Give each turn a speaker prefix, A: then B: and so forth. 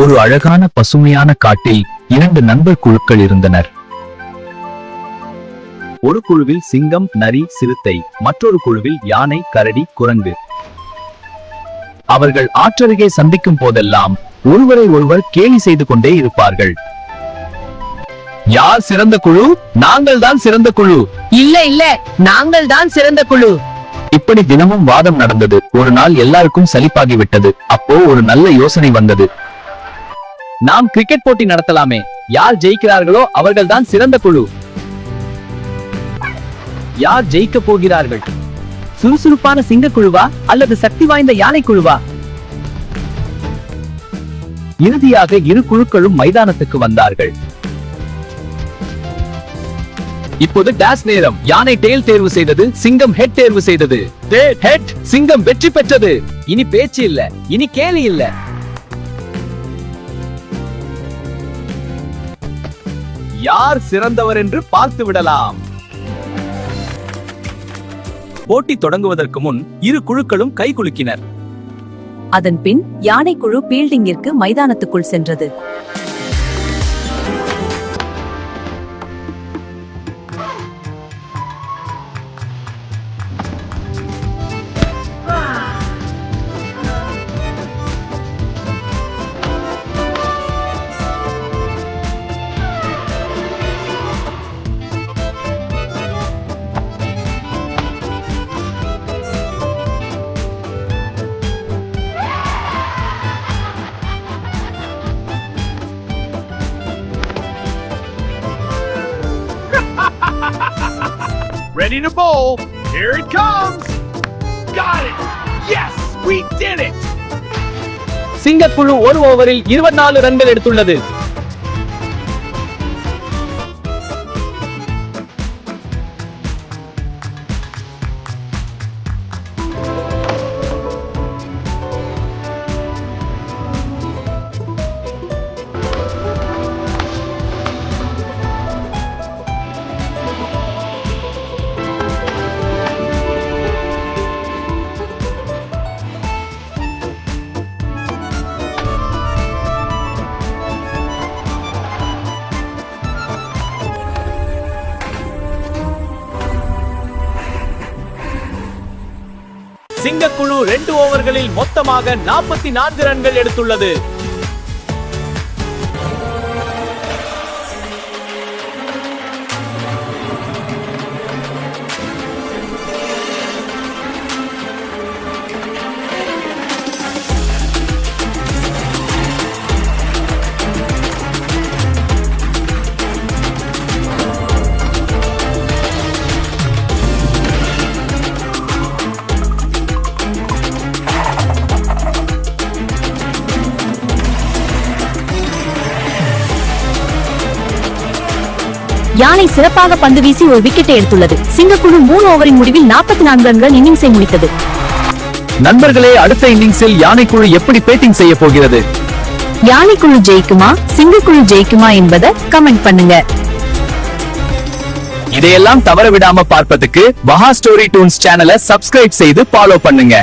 A: ஒரு அழகான பசுமையான காட்டில் 2 நண்பர் குழுக்கள் இருந்தனர். ஒரு குழுவில் சிங்கம், நரி, சிறுத்தை, மற்றொரு குழுவில் யானை, கரடி, குரங்கு. அவர்கள் ஆற்றருகே சந்திக்கும் போதெல்லாம் ஒருவரை ஒருவர் கேலி செய்து கொண்டே இருப்பார்கள். யார் சிறந்த குழு? நாங்கள் தான் சிறந்த குழு.
B: இல்ல இல்ல, நாங்கள் தான் சிறந்த குழு.
A: இப்படி தினமும் வாதம் நடந்தது. ஒரு நாள் எல்லாருக்கும் சலிப்பாகிவிட்டது. அப்போ ஒரு நல்ல யோசனை வந்தது. நாம் கிரிக்கெட் போட்டி நடத்தலாமே. யார் ஜெயிக்கிறார்களோ அவர்கள் தான் சிறந்த குழு. யார் ஜெயிக்க போகிறார்கள்?
B: சுறுசுறுப்பான சிங்க குழுவா அல்லது சக்தி வாய்ந்த யானை குழுவா?
A: இறுதியாக இரு குழுக்களும் மைதானத்துக்கு வந்தார்கள். இப்போது டாஸ் நேரம். யானை டெயில் தேர்வு செய்தது, சிங்கம் ஹெட் தேர்வு செய்தது. ஹெட், சிங்கம் வெற்றி பெற்றது. இனி பேச்சு இல்ல, இனி கேலி இல்ல. யார் சிறந்தவர் என்று பார்த்து விடலாம். போட்டி தொடங்குவதற்கு முன் இரு குழுக்களும் கைகுலுக்கினர்.
C: அதன் பின் யானை குழு பீல்டிங்கிற்கு மைதானத்துக்குள் சென்றது.
D: Ready to bowl. Here it comes. Got it. Yes, we did it.
A: சிங்கக்குழு ஒரு ஓவரில் 24 ரன்கள் எடுத்துள்ளது. சிங்கக்குழு 2 ஓவர்களில் மொத்தமாக 44 ரன்கள் எடுத்துள்ளது.
C: யானை சிறப்பாக பந்து வீசி ஒரு விக்கெட்டை எடுத்துள்ளது. சிங்கக்குழு 3 ஓவரின் முடிவில் 44 ரன்கள் இன்னிங்ஸை முடித்தது.
A: நண்பர்களே, அடுத்த இன்னிங்ஸில் யானைக்குழு எப்படி பேட்டிங் செய்ய போகிறது?
C: யானைக்குழு ஜெயிக்குமா, சிங்கக்குழு ஜெயிக்குமா என்பதை கமெண்ட் பண்ணுங்க.
A: இதையெல்லாம் தவற விடாம பார்ப்பதுக்கு வஹா ஸ்டோரி டூன்ஸ் சேனலை சப்ஸ்கிரைப் செய்து ஃபாலோ பண்ணுங்க.